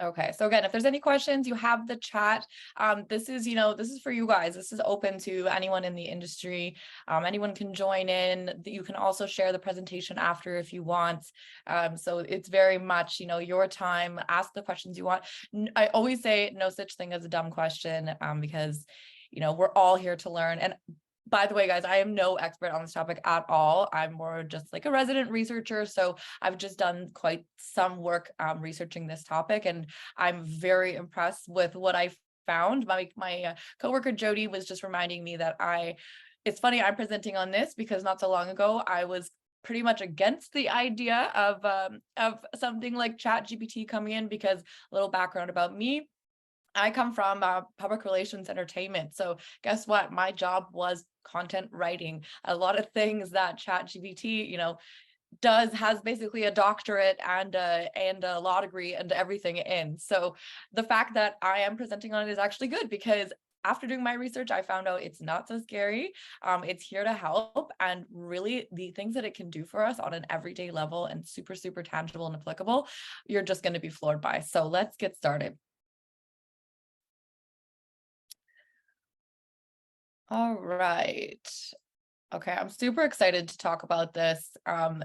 Okay, so again, if there's any questions, you have the chat. This is, this is for you guys. This is open to anyone in the industry. Anyone can join in. You can also share the presentation after if you want. So it's very much, your time. Ask the questions you want. I always say no such thing as a dumb question, because, we're all here to learn. And by the way, guys, I am no expert on this topic at all. I'm more just like a resident researcher. So I've just done quite some work researching this topic, and I'm very impressed with what I found. My coworker Jody was just reminding me that it's funny I'm presenting on this because not so long ago I was pretty much against the idea of something like ChatGPT coming in, because a little background about me. I come from public relations entertainment. So guess what? My job was content writing. A lot of things that ChatGPT, has basically a doctorate and a law degree and everything in. So the fact that I am presenting on it is actually good, because after doing my research, I found out it's not so scary. It's here to help, and really the things that it can do for us on an everyday level and super, super tangible and applicable, you're just going to be floored by. So let's get started. All right. Okay, I'm super excited to talk about this.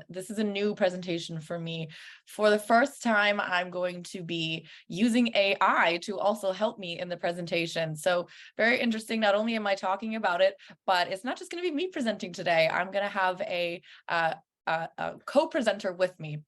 This is a new presentation for me. For the first time, I'm going to be using AI to also help me in the presentation. So very interesting. Not only am I talking about it, but it's not just going to be me presenting today. I'm going to have a co-presenter with me.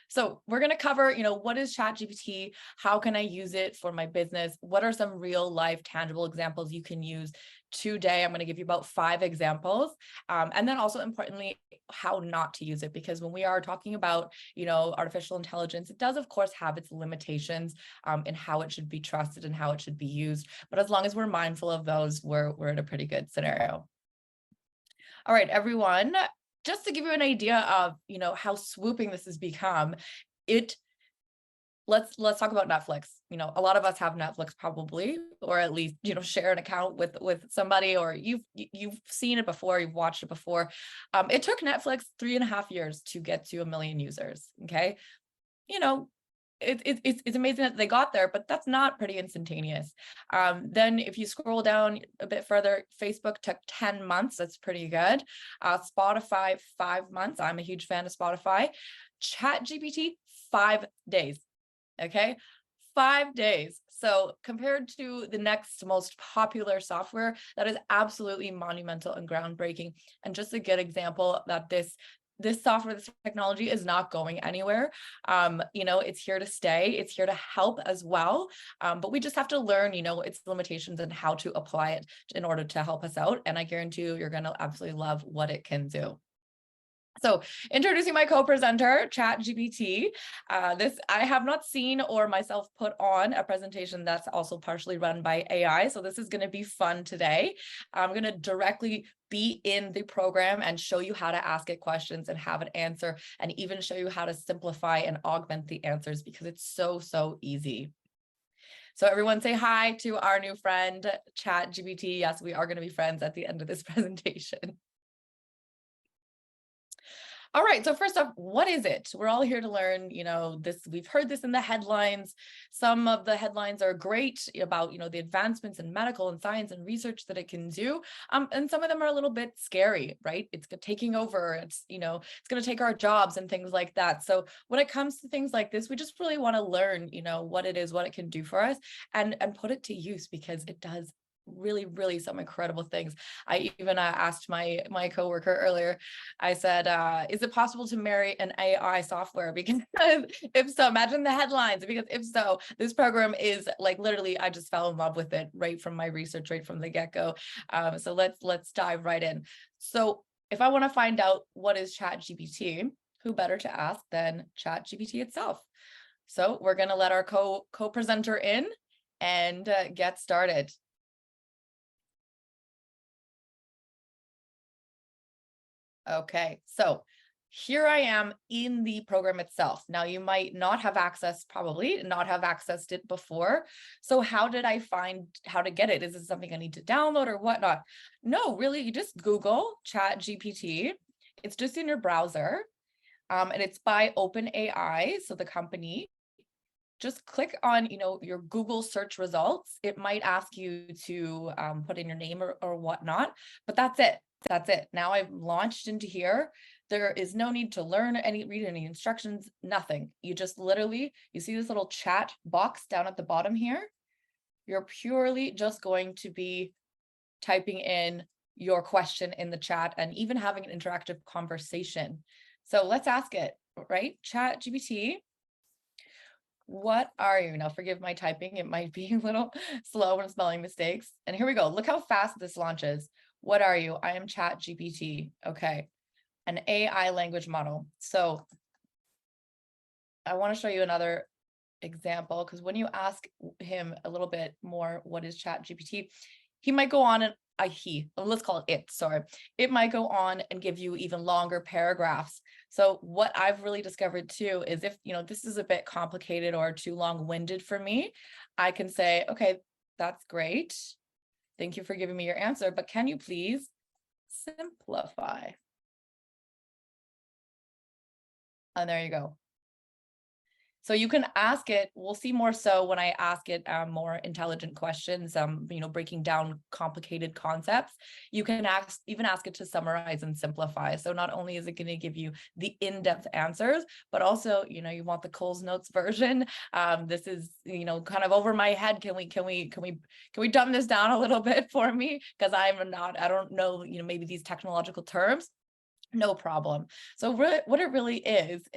So we're going to cover, what is ChatGPT? How can I use it for my business? What are some real life tangible examples you can use today? I'm going to give you about 5 examples. And then also importantly, how not to use it, because when we are talking about, artificial intelligence, it does of course have its limitations in how it should be trusted and how it should be used. But as long as we're mindful of those, we're in a pretty good scenario. All right, everyone. Just to give you an idea of, how swooping this has become, let's talk about Netflix. A lot of us have Netflix probably, or at least, share an account with somebody, or you've seen it before, you've watched it before. It took Netflix 3.5 years to get to 1 million users. Okay. It's amazing that they got there, but that's not pretty instantaneous. Then if you scroll down a bit further, Facebook took 10 months. That's pretty good. Spotify, 5 months. I'm a huge fan of Spotify. ChatGPT, 5 days. Okay, 5 days. So compared to the next most popular software, that is absolutely monumental and groundbreaking. And just a good example that this software, this technology is not going anywhere. It's here to stay. It's here to help as well. But we just have to learn, its limitations and how to apply it in order to help us out. And I guarantee you're going to absolutely love what it can do. So introducing my co-presenter, ChatGPT. I have not seen or myself put on a presentation that's also partially run by AI. So this is going to be fun today. I'm going to directly be in the program and show you how to ask it questions and have it answer, and even show you how to simplify and augment the answers, because it's so, so easy. So everyone say hi to our new friend, ChatGPT. Yes, we are going to be friends at the end of this presentation. All right, so first off, what is it? We're all here to learn, this, we've heard this in the headlines. Some of the headlines are great about, the advancements in medical and science and research that it can do. And some of them are a little bit scary, right? It's taking over, it's going to take our jobs and things like that. So when it comes to things like this, we just really want to learn, what it is, what it can do for us, and put it to use, because it does really, really some incredible things. I even asked my coworker earlier, I said, is it possible to marry an AI software? Because if so, imagine the headlines, because if so, this program is like, literally, I just fell in love with it right from my research, right from the get-go. So let's dive right in. So if I want to find out what is ChatGPT, who better to ask than ChatGPT itself? So we're going to let our co-presenter in and get started. Okay, so here I am in the program itself. Now you might not have probably not have accessed it before. So how did I find how to get it? Is this something I need to download or whatnot? No, really, you just Google ChatGPT. It's just in your browser, and it's by OpenAI, so the company. just click on, your Google search results. It might ask you to put in your name or whatnot, but that's it. That's it. Now I've launched into here. There is no need to read any instructions, nothing. You just literally, you see this little chat box down at the bottom here. You're purely just going to be typing in your question in the chat and even having an interactive conversation. So let's ask it, right? ChatGPT, what are you? Now, forgive my typing. It might be a little slow and spelling mistakes. And here we go. Look how fast this launches. What are you? I am ChatGPT. Okay. An AI language model. So I want to show you another example, because when you ask him a little bit more, what is ChatGPT, he might go on and let's call it, sorry. It might go on and give you even longer paragraphs. So what I've really discovered too is if, this is a bit complicated or too long-winded for me, I can say, okay, that's great. Thank you for giving me your answer, but can you please simplify? And there you go. So you can ask it, we'll see more so when I ask it more intelligent questions, breaking down complicated concepts. You can even ask it to summarize and simplify. So not only is it going to give you the in-depth answers, but also, you want the Coles Notes version. This is, kind of over my head. Can we dumb this down a little bit for me? Because I don't know, maybe these technological terms. No problem. So what it really is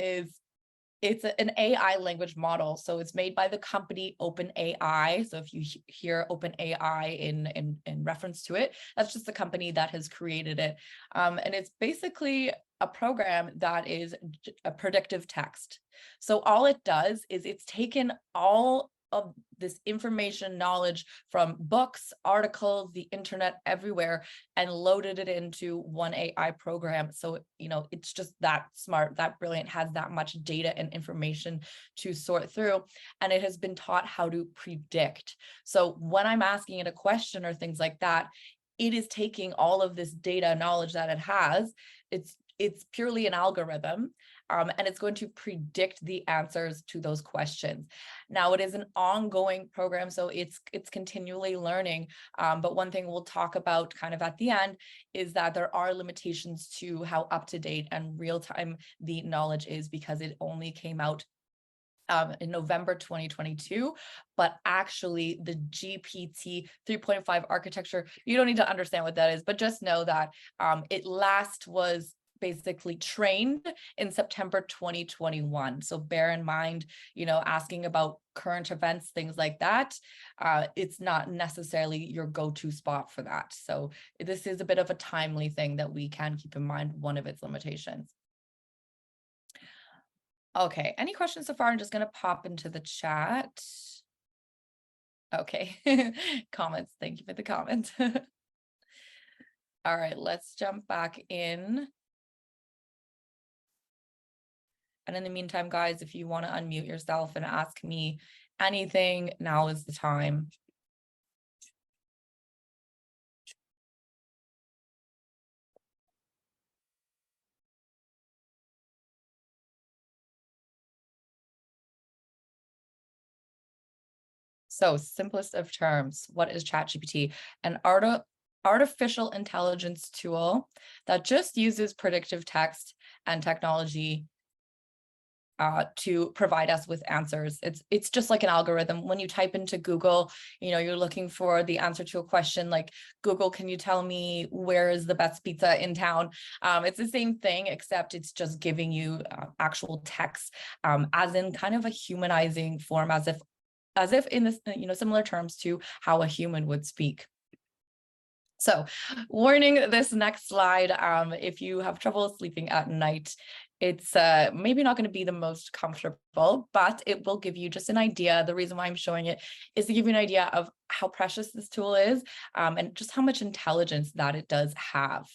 it's an AI language model. So it's made by the company OpenAI. So if you hear OpenAI in reference to it, that's just the company that has created it. And it's basically a program that is a predictive text. So all it does is it's taken all of this information, knowledge from books, articles, the internet, everywhere, and loaded it into one AI program. So, it's just that smart, that brilliant, has that much data and information to sort through. And it has been taught how to predict. So when I'm asking it a question or things like that, it is taking all of this data knowledge that it has. It's purely an algorithm, and it's going to predict the answers to those questions. Now, it is an ongoing program, so it's continually learning. But one thing we'll talk about kind of at the end is that there are limitations to how up-to-date and real-time the knowledge is, because it only came out in November 2022, but actually the GPT 3.5 architecture, you don't need to understand what that is, but just know that it last was basically trained in September 2021. So bear in mind, asking about current events, things like that, it's not necessarily your go-to spot for that. So this is a bit of a timely thing that we can keep in mind, one of its limitations. Okay, any questions so far? I'm just going to pop into the chat. Okay, comments. Thank you for the comment. All right, let's jump back in. And in the meantime, guys, if you want to unmute yourself and ask me anything, now is the time. So, simplest of terms, what is ChatGPT? An artificial intelligence tool that just uses predictive text and technology to provide us with answers. It's just like an algorithm. When you type into Google, you're looking for the answer to a question like, Google, can you tell me where is the best pizza in town? It's the same thing, except it's just giving you actual text, as in kind of a humanizing form, as if in this, similar terms to how a human would speak. So, warning, this next slide, if you have trouble sleeping at night, it's maybe not going to be the most comfortable, but it will give you just an idea. The reason why I'm showing it is to give you an idea of how precious this tool is, and just how much intelligence that it does have.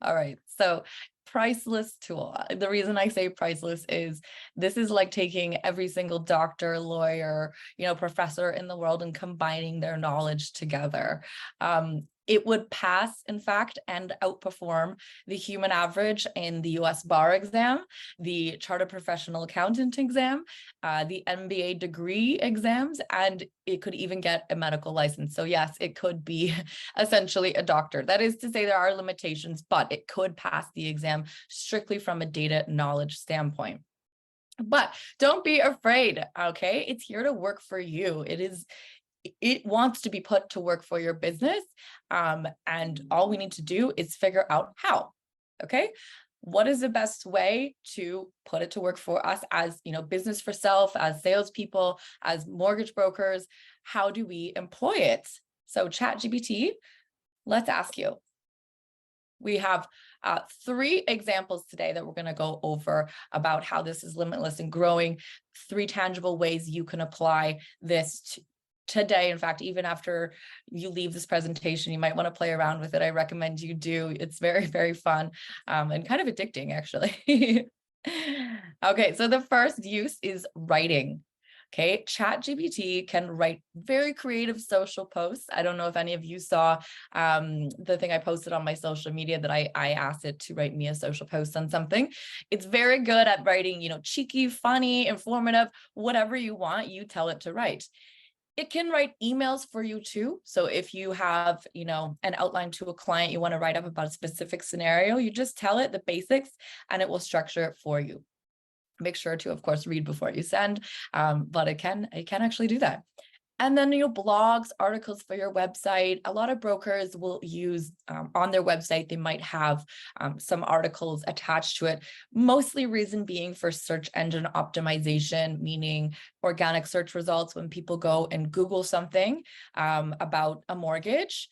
All right, so priceless tool. The reason I say priceless is this is like taking every single doctor, lawyer, professor in the world and combining their knowledge together. It would pass, in fact, and outperform the human average in the US bar exam, the chartered professional accountant exam, the MBA degree exams, and it could even get a medical license. So yes, it could be essentially a doctor. That is to say there are limitations, but it could pass the exam strictly from a data knowledge standpoint. But don't be afraid, okay? It's here to work for you. It wants to be put to work for your business. And all we need to do is figure out how, okay? What is the best way to put it to work for us as, business for self, as salespeople, as mortgage brokers? How do we employ it? So ChatGPT, let's ask you. We have 3 examples today that we're going to go over about how this is limitless and growing, 3 tangible ways you can apply this today. In fact, even after you leave this presentation, you might want to play around with it. I recommend you do. It's very, very fun and kind of addicting, actually. Okay, so the first use is writing. Okay, ChatGPT can write very creative social posts. I don't know if any of you saw the thing I posted on my social media that I asked it to write me a social post on something. It's very good at writing, cheeky, funny, informative, whatever you want, you tell it to write. It can write emails for you too. So if you have, an outline to a client, you want to write up about a specific scenario, you just tell it the basics and it will structure it for you. Make sure to, of course, read before you send, but it can actually do that. And then, blogs, articles for your website. A lot of brokers will use on their website, they might have some articles attached to it, mostly reason being for search engine optimization, meaning organic search results. When people go and Google something about a mortgage,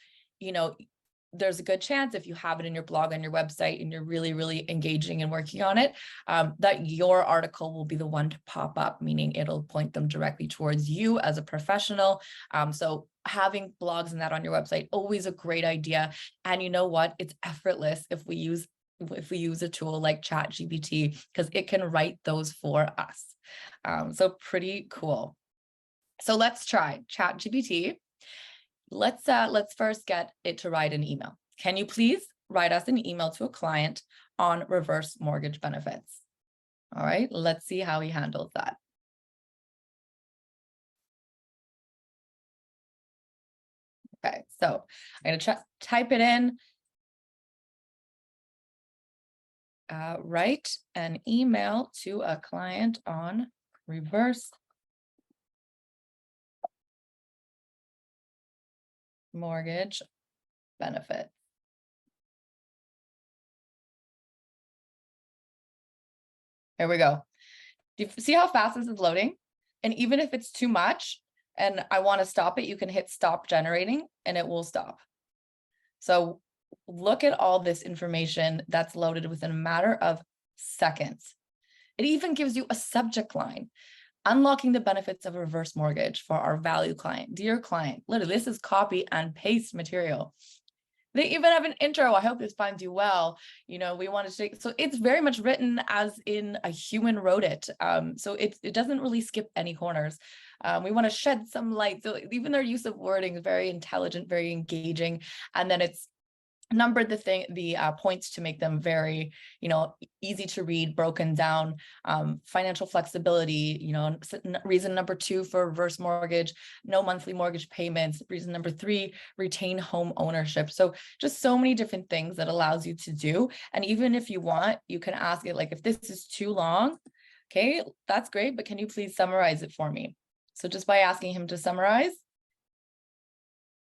there's a good chance if you have it in your blog on your website and you're really, really engaging and working on it, that your article will be the one to pop up, meaning it'll point them directly towards you as a professional. So having blogs and that on your website, always a great idea. And you know what? It's effortless if we use a tool like ChatGPT, because it can write those for us. So pretty cool. So let's try ChatGPT. Let's first get it to write an email. Can you please write us an email to a client on reverse mortgage benefits? All right, let's see how he handles that. Okay, so I'm going to type it in. Write an email to a client on reverse mortgage benefit. Here we go. Do you see how fast this is loading? And even if it's too much and I want to stop it, you can hit stop generating and it will stop. So look at all this information that's loaded within a matter of seconds. It even gives you a subject line. Unlocking the benefits of a reverse mortgage for our value client. Dear client, literally, this is copy and paste material. They even have an intro. I hope this finds you well. We want to take, so it's very much written as in a human wrote it. So it doesn't really skip any corners. We want to shed some light. So even their use of wording is very intelligent, very engaging. And then it's numbered the points to make them very, easy to read, broken down. Financial flexibility, reason number 2 for reverse mortgage, no monthly mortgage payments. Reason number 3, retain home ownership. So just so many different things that allows you to do. And even if you want, you can ask it, like, if this is too long, okay, that's great, but can you please summarize it for me? So just by asking him to summarize,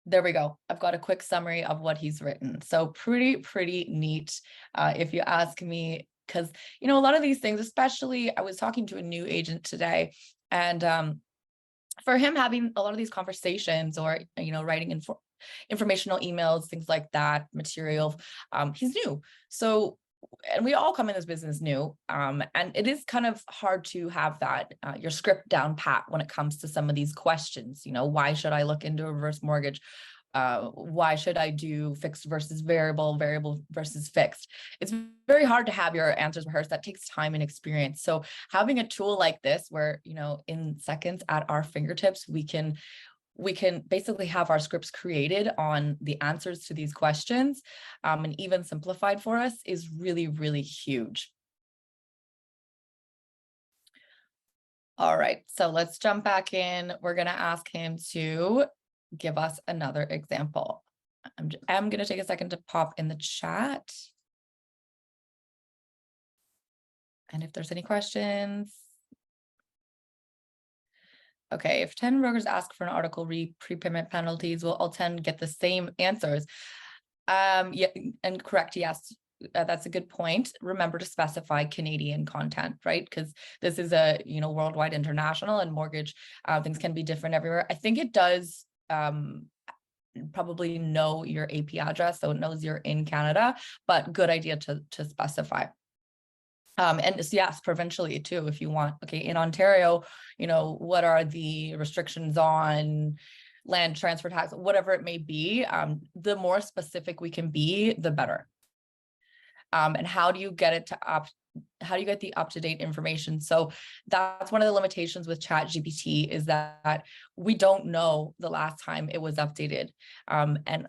there we go. I've got a quick summary of what he's written. So pretty neat, if you ask me, because, a lot of these things, especially I was talking to a new agent today, and for him having a lot of these conversations or, writing informational emails, things like that, material, he's new. So, and we all come in this business new, and it is kind of hard to have that your script down pat when it comes to some of these questions. Why should I look into a reverse mortgage? Why should I do fixed versus variable versus fixed? It's very hard to have your answers rehearsed. That takes time and experience. So having a tool like this, where in seconds at our fingertips, we can we can basically have our scripts created on the answers to these questions, and even simplified for us is really, really huge. All right, so let's jump back in. We're going to ask him to give us another example. I'm going to take a second to pop in the chat. And if there's any questions. Okay, if 10 brokers ask for an article prepayment penalties, will all 10 get the same answers? Yeah, and correct, yes. That's a good point. Remember to specify Canadian content, right? Because this is a worldwide, international, and mortgage things can be different everywhere. I think it does probably know your AP address, so it knows you're in Canada, but good idea to specify. And yes, provincially too, if you want. Okay, in Ontario, what are the restrictions on land transfer tax, whatever it may be? The more specific we can be, the better. And how do you get it to how do you get the up-to-date information? So that's one of the limitations with ChatGPT, is that we don't know the last time it was updated. And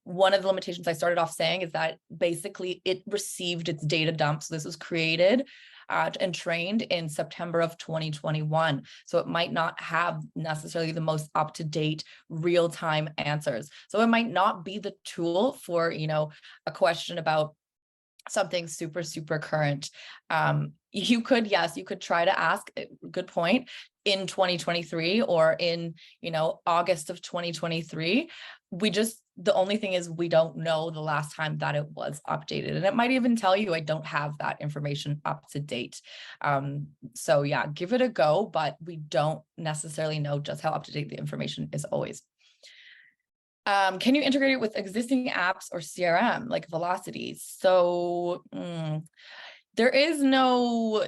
one of the limitations I started off saying is that basically it received its data dump. So this was created and trained in September of 2021. So it might not have necessarily the most up-to-date real-time answers. So it might not be the tool for, a question about something super, super current. You could try to ask, good point, in 2023 or in, August of 2023. The only thing is we don't know the last time that it was updated. And it might even tell you, I don't have that information up to date. So yeah, give it a go, but we don't necessarily know just how up to date the information is always. Can you integrate it with existing apps or CRM like Velocity? So there is no,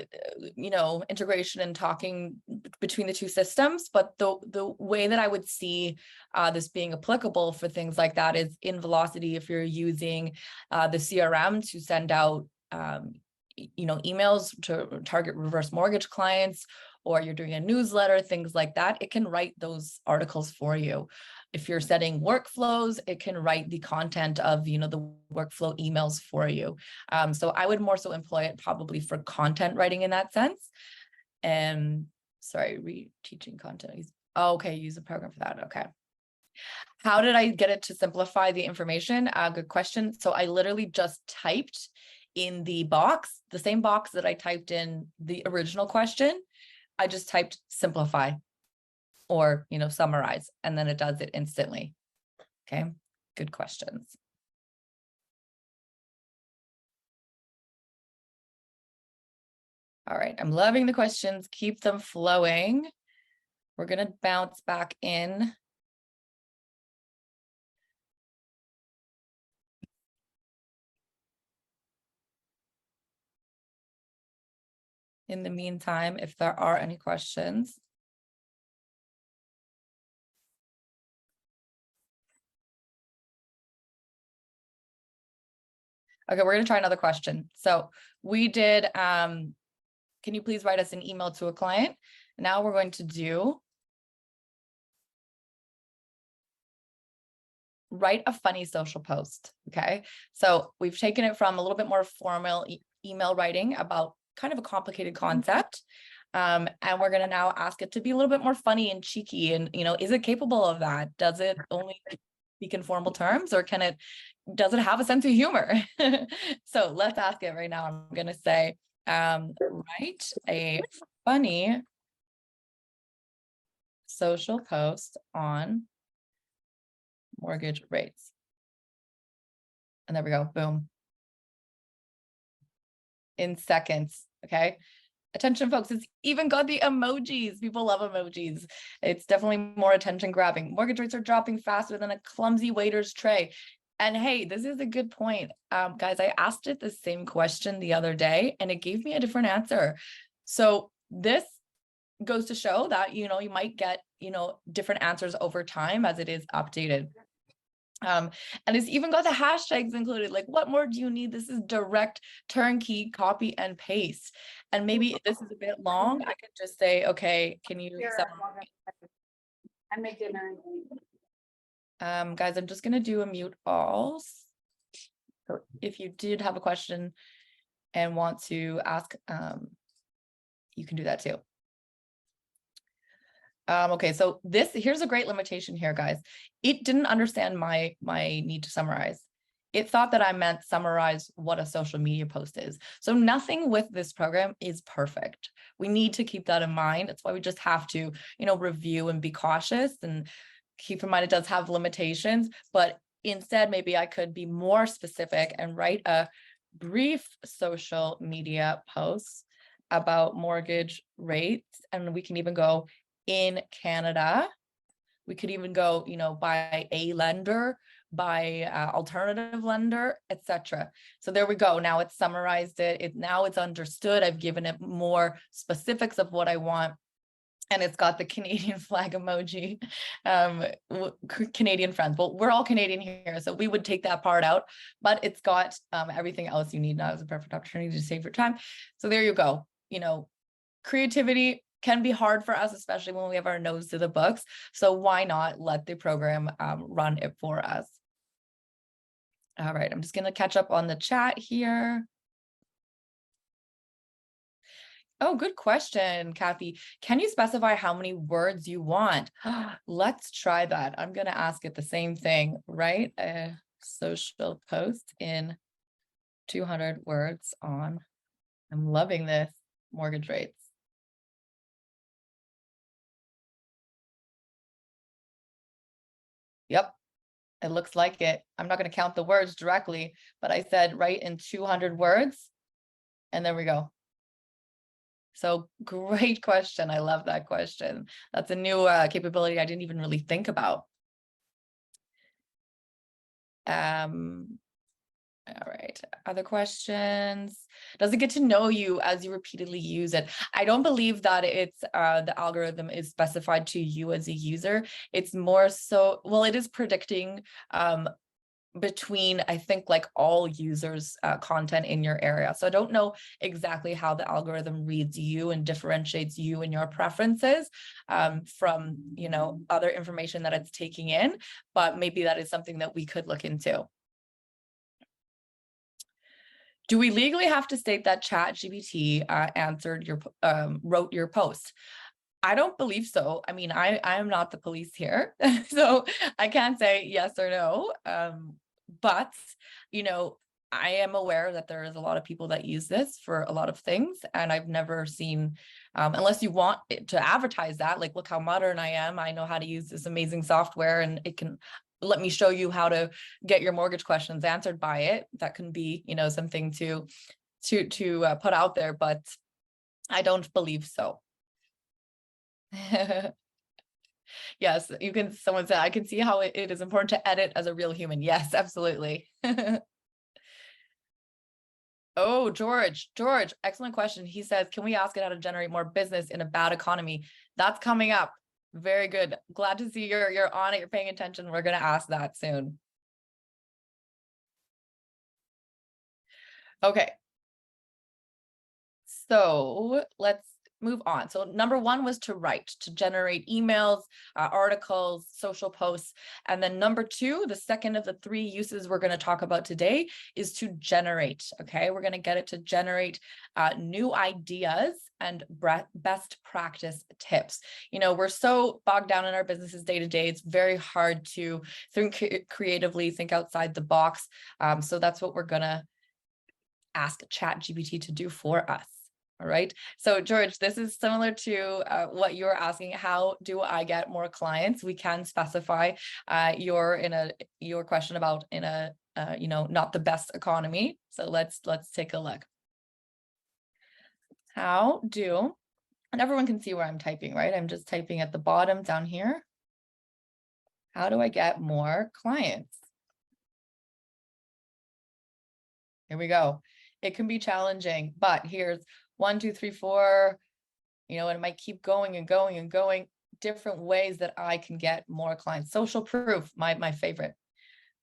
integration and talking between the two systems, but the way that I would see this being applicable for things like that is in Velocity. If you're using the CRM to send out, emails to target reverse mortgage clients, or you're doing a newsletter, things like that, it can write those articles for you. If you're setting workflows, it can write the content of, the workflow emails for you. So I would more so employ it probably for content writing in that sense. And sorry, reteaching content. Okay, use a program for that. Okay. How did I get it to simplify the information? Good question. So I literally just typed in the same box that I typed in the original question. I just typed simplify or, summarize, and then it does it instantly. Okay, good questions. All right, I'm loving the questions. Keep them flowing. We're going to bounce back in. In the meantime, if there are any questions. Okay, we're going to try another question. So we did, can you please write us an email to a client? Now we're going to do write a funny social post. Okay, so we've taken it from a little bit more formal email writing about kind of a complicated concept. And we're going to now ask it to be a little bit more funny and cheeky. And, is it capable of that? Does it only speak in formal terms, or does it have a sense of humor? So let's ask it right now. I'm going to say, write a funny social post on mortgage rates. And there we go. Boom. In seconds. Okay. Attention, folks. It's even got the emojis. People love emojis. It's definitely more attention grabbing. Mortgage rates are dropping faster than a clumsy waiter's tray. And hey, this is a good point. Guys, I asked it the same question the other day and it gave me a different answer. So this goes to show that, you might get, different answers over time as it is updated. And it's even got the hashtags included. Like, what more do you need? This is direct turnkey copy and paste. And maybe this is a bit long. I could just say, okay, can you I make dinner. Guys, I'm just gonna do a mute all. So if you did have a question and want to ask, you can do that too. Okay, so here's a great limitation here, guys. It didn't understand my need to summarize. It thought that I meant summarize what a social media post is. So nothing with this program is perfect. We need to keep that in mind. That's why we just have to, review and be cautious and keep in mind it does have limitations, but instead maybe I could be more specific and write a brief social media post about mortgage rates. And we can even go in Canada. We could even go, by a lender, by alternative lender, etc. So there we go. Now it's summarized it. Now it's understood. I've given it more specifics of what I want. And it's got the Canadian flag emoji, Canadian friends. Well, we're all Canadian here, so we would take that part out, but it's got everything else you need. Now is a perfect opportunity to save your time. So there you go. Creativity can be hard for us, especially when we have our nose to the books. So why not let the program run it for us? All right, I'm just going to catch up on the chat here. Oh, good question, Kathy. Can you specify how many words you want? Let's try that. I'm going to ask it the same thing, right? A social post in 200 words on, I'm loving this, mortgage rates. Yep, it looks like it. I'm not going to count the words directly, but I said write in 200 words, and there we go. So great question. I love that question. That's a new capability I didn't even really think about. All right, other questions? Does it get to know you as you repeatedly use it? I don't believe that it's the algorithm is specified to you as a user. It's more so, well, it is predicting between, I think, like all users' content in your area. So I don't know exactly how the algorithm reads you and differentiates you and your preferences from, other information that it's taking in, but maybe that is something that we could look into. Do we legally have to state that ChatGPT wrote your post? I don't believe so. I mean, I am not the police here, so I can't say yes or no. But, I am aware that there is a lot of people that use this for a lot of things, and I've never seen, unless you want it to advertise that, like, look how modern I am. I know how to use this amazing software, and it can let me show you how to get your mortgage questions answered by it. That can be, something to put out there, but I don't believe so. Yes, someone said, I can see how it is important to edit as a real human. Yes, absolutely. Oh, George, excellent question. He says, can we ask it how to generate more business in a bad economy? That's coming up. Very good. Glad to see you're on it, you're paying attention. We're going to ask that soon. Okay. So let's move on. So number one was to write, to generate emails, articles, social posts. And then number two, the second of the three uses we're going to talk about today is to generate. Okay, we're going to get it to generate new ideas and best practice tips. We're so bogged down in our businesses day to day. It's very hard to think creatively, think outside the box. So that's what we're going to ask ChatGPT to do for us. All right. So George, this is similar to what you're asking. How do I get more clients? We can specify your question about in a not the best economy. So let's take a look. And everyone can see where I'm typing, right? I'm just typing at the bottom down here. How do I get more clients? Here we go. It can be challenging, but here's 1, 2, 3, 4, and it might keep going and going and going, different ways that I can get more clients. Social proof, my favorite.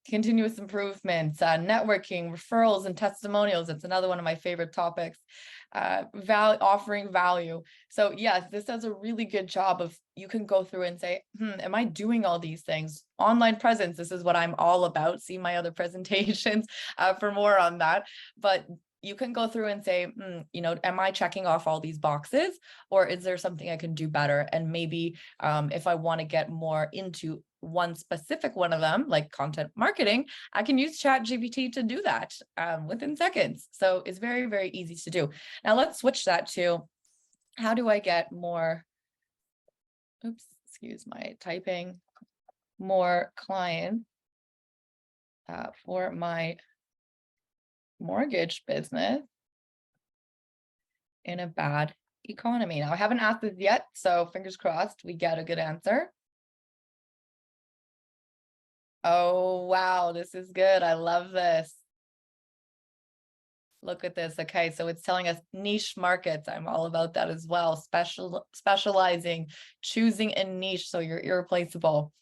continuous improvements, networking, referrals, and testimonials. It's another one of my favorite topics. Offering value. So yes, this does a really good job of, you can go through and say, am I doing all these things? Online presence, this is what I'm all about. See my other presentations for more on that. But you can go through and say, am I checking off all these boxes, or is there something I can do better? And maybe if I want to get more into one specific one of them, like content marketing, I can use ChatGPT to do that within seconds. So it's very, very easy to do. Now let's switch that to, how do I get more, excuse my typing, more clients for my mortgage business in a bad economy? Now I haven't asked this yet, so fingers crossed we get a good answer. Oh, wow, this is good. I love this. Look at this. Okay, so it's telling us niche markets. I'm all about that as well. Specializing, choosing a niche so you're irreplaceable.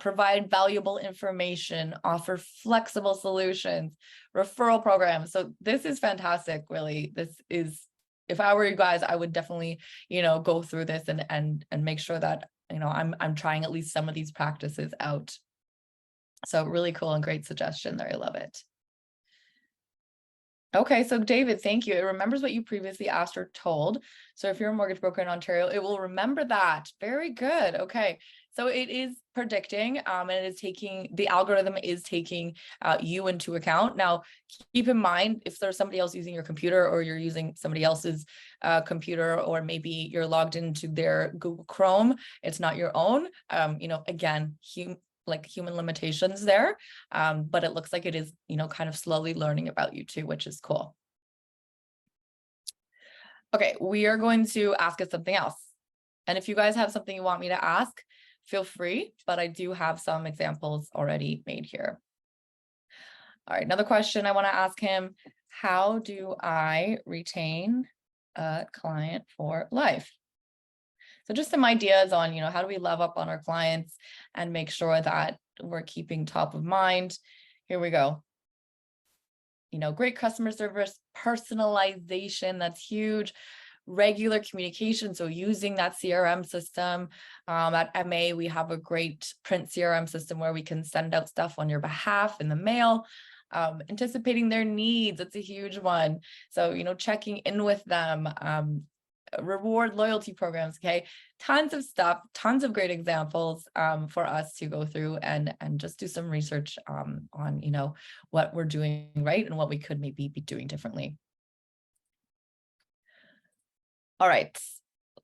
Provide valuable information, offer flexible solutions, referral programs. So this is fantastic, really. This is, if I were you guys, I would definitely, go through this and make sure that, I'm trying at least some of these practices out. So really cool and great suggestion there. I love it. Okay, so David, thank you. It remembers what you previously asked or told. So if you're a mortgage broker in Ontario, it will remember that. Very good. Okay, so it is predicting and it is taking, the algorithm is taking you into account. Now, keep in mind, if there's somebody else using your computer, or you're using somebody else's computer, or maybe you're logged into their Google Chrome, it's not your own. Again, human limitations there, but it looks like it is, kind of slowly learning about you too, which is cool. Okay, we are going to ask it something else. And if you guys have something you want me to ask, feel free, but I do have some examples already made here. All right, another question I want to ask him: how do I retain a client for life? So just some ideas on, how do we love up on our clients and make sure that we're keeping top of mind. Here we go. Great customer service, personalization, that's huge. Regular communication, so using that CRM system. At MA, we have a great print CRM system where we can send out stuff on your behalf in the mail. Anticipating their needs, that's a huge one. So, checking in with them. Reward loyalty programs. Okay, tons of stuff, tons of great examples for us to go through and just do some research on what we're doing right and what we could maybe be doing differently. All right,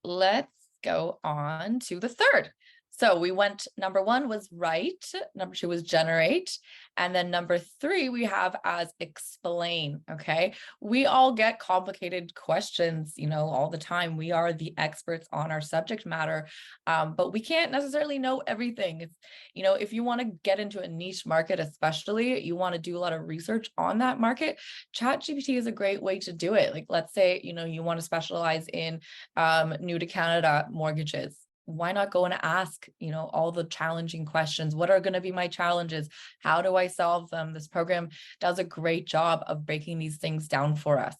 let's go on to the third. So we went, number one was write, number two was generate, and then number three we have as explain. Okay, we all get complicated questions, all the time. We are the experts on our subject matter, but we can't necessarily know everything. If you want to get into a niche market, especially, you want to do a lot of research on that market, ChatGPT is a great way to do it. Like, let's say, you want to specialize in new to Canada mortgages. Why not go and ask, all the challenging questions? What are going to be my challenges? How do I solve them? This program does a great job of breaking these things down for us.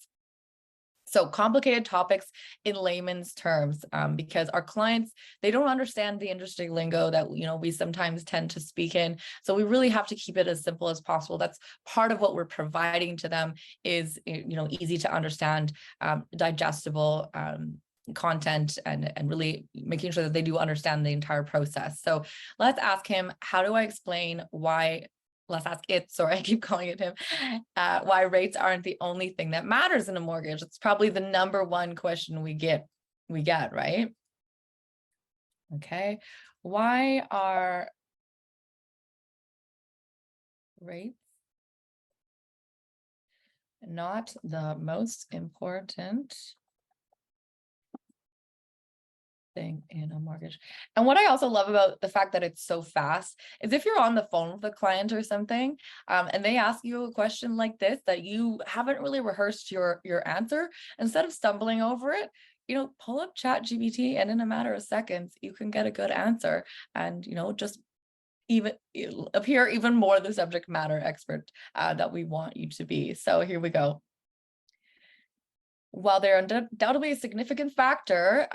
So complicated topics in layman's terms, because our clients, they don't understand the industry lingo that, we sometimes tend to speak in. So we really have to keep it as simple as possible. That's part of what we're providing to them is, easy to understand, digestible, content and really making sure that they do understand the entire process. So let's ask him, how do I explain why, let's ask it, sorry, I keep calling it him, why rates aren't the only thing that matters in a mortgage? It's probably the number one question we get, right? Okay, why are rates not the most important thing in a mortgage? And what I also love about the fact that it's so fast is if you're on the phone with a client or something, and they ask you a question like this that you haven't really rehearsed your answer, instead of stumbling over it, pull up ChatGPT, and in a matter of seconds you can get a good answer and just even appear even more the subject matter expert that we want you to be. So here we go. While they're undoubtedly a significant factor,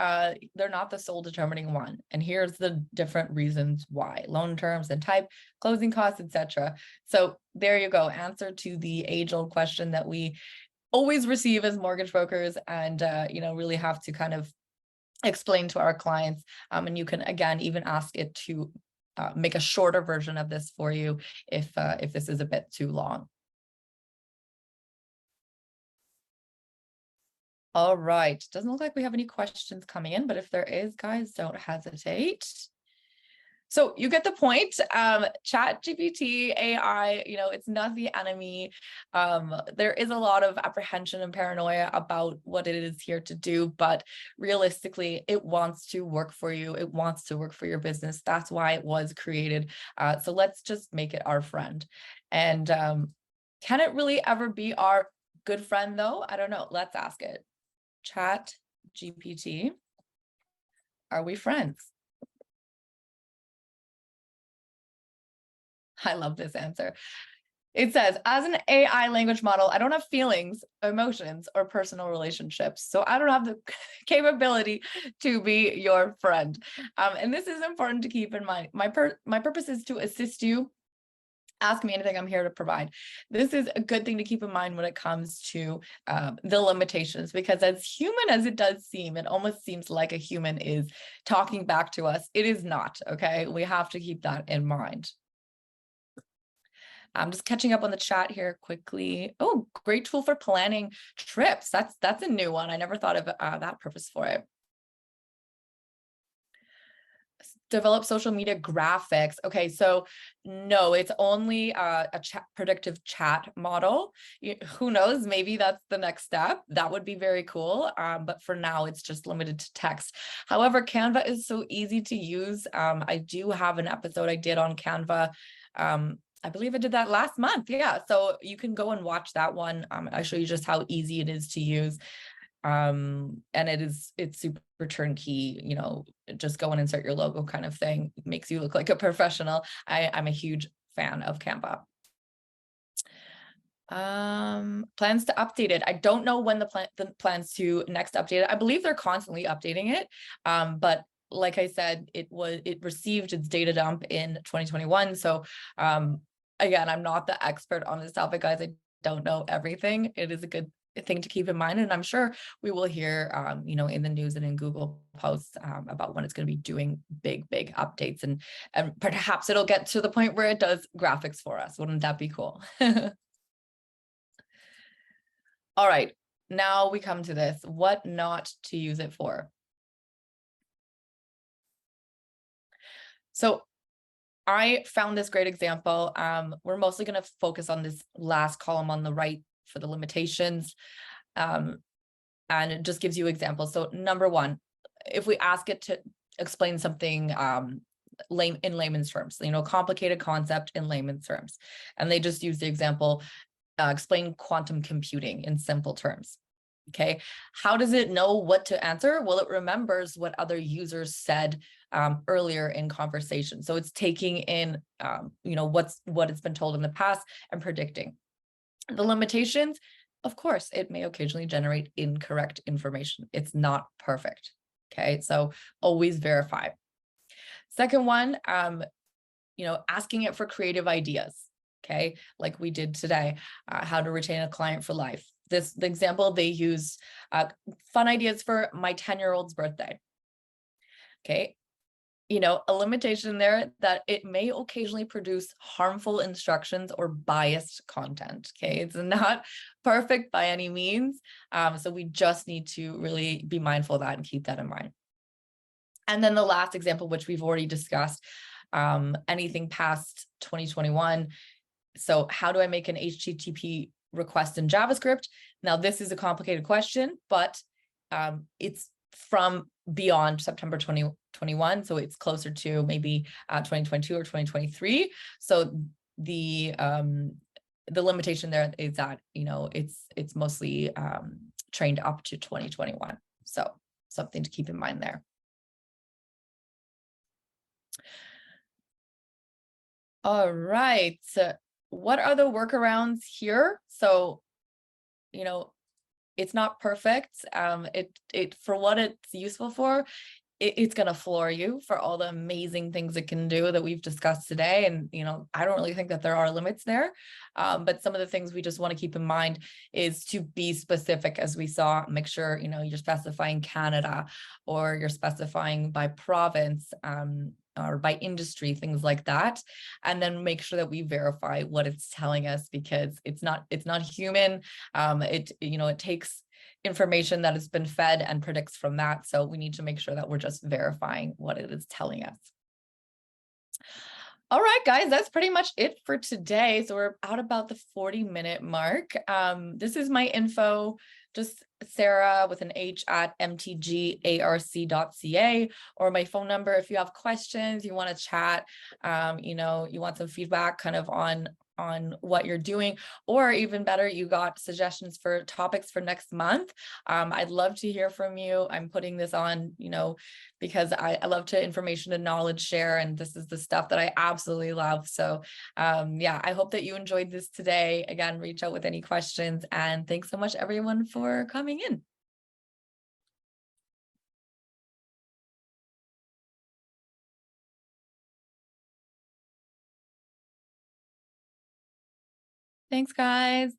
they're not the sole determining one. And here's the different reasons why: loan terms and type, closing costs, etc. So there you go. Answer to the age-old question that we always receive as mortgage brokers, and really have to kind of explain to our clients. And you can, again, even ask it to make a shorter version of this for you if this is a bit too long. All right, doesn't look like we have any questions coming in, but if there is, guys, don't hesitate. So you get the point. ChatGPT, AI, it's not the enemy. There is a lot of apprehension and paranoia about what it is here to do, but realistically, it wants to work for you. It wants to work for your business. That's why it was created. So let's just make it our friend. And can it really ever be our good friend, though? I don't know. Let's ask it. ChatGPT, are we friends? I love this answer. It says, as an AI language model, I don't have feelings, emotions, or personal relationships. So I don't have the capability to be your friend. And this is important to keep in mind. My purpose is to assist you. Ask me anything, I'm here to provide. This is a good thing to keep in mind when it comes to the limitations, because as human as it does seem, it almost seems like a human is talking back to us. It is not, okay? We have to keep that in mind. I'm just catching up on the chat here quickly. Oh, great tool for planning trips. That's a new one. I never thought of that purpose for it. Develop social media graphics. Okay, so no, it's only a predictive chat model. Who knows? Maybe that's the next step. That would be very cool. But for now, it's just limited to text. However, Canva is so easy to use. I do have an episode I did on Canva. I believe I did that last month. Yeah, so you can go and watch that one. I show you just how easy it is to use. And it's super turnkey, just go and insert your logo kind of thing. It makes you look like a professional. I'm a huge fan of Canva. Plans to update it. I don't know when the plans to next update it. I believe they're constantly updating it. But like I said, it received its data dump in 2021. So again, I'm not the expert on this topic, guys. I don't know everything. It is a good thing to keep in mind, and I'm sure we will hear in the news and in Google posts about when it's going to be doing big updates, and perhaps it'll get to the point where it does graphics for us. Wouldn't that be cool? All right, now we come to this: what not to use it for. So I found this great example. We're mostly going to focus on this last column on the right for the limitations. And it just gives you examples. So number one, if we ask it to explain something in layman's terms, complicated concept in layman's terms, and they just use the example, explain quantum computing in simple terms. Okay, how does it know what to answer? Well, it remembers what other users said earlier in conversation. So it's taking in, what it's been told in the past and predicting. The limitations, of course, it may occasionally generate incorrect information. It's not perfect. Okay, so always verify. Second one, asking it for creative ideas. Okay, like we did today, how to retain a client for life. The example they use, fun ideas for my 10-year-old's birthday. Okay, a limitation there that it may occasionally produce harmful instructions or biased content. Okay, it's not perfect by any means. So we just need to really be mindful of that and keep that in mind. And then the last example, which we've already discussed, anything past 2021. So how do I make an HTTP request in JavaScript? Now, this is a complicated question, but it's from beyond September 2021. So it's closer to maybe 2022 or 2023. So the limitation there is that, it's mostly trained up to 2021. So something to keep in mind there. All right. So what are the workarounds here? So, you know, it's not perfect. It for what it's useful for, it's going to floor you for all the amazing things it can do that we've discussed today. And, I don't really think that there are limits there. But some of the things we just want to keep in mind is to be specific, as we saw. Make sure, you're specifying Canada, or you're specifying by province, or by industry, things like that. And then make sure that we verify what it's telling us, because it's not human. It takes information that has been fed and predicts from that. So we need to make sure that we're just verifying what it is telling us. All right, guys, that's pretty much it for today. So we're out about the 40-minute mark. This is my info, just Sarah with an H at mtgarc.ca, or my phone number if you have questions, you want to chat, you want some feedback kind of on what you're doing, or even better, you got suggestions for topics for next month. I'd love to hear from you. I'm putting this on, because I love to information and knowledge share, and this is the stuff that I absolutely love. So yeah, I hope that you enjoyed this today. Again, reach out with any questions, and thanks so much everyone for coming in. Thanks, guys.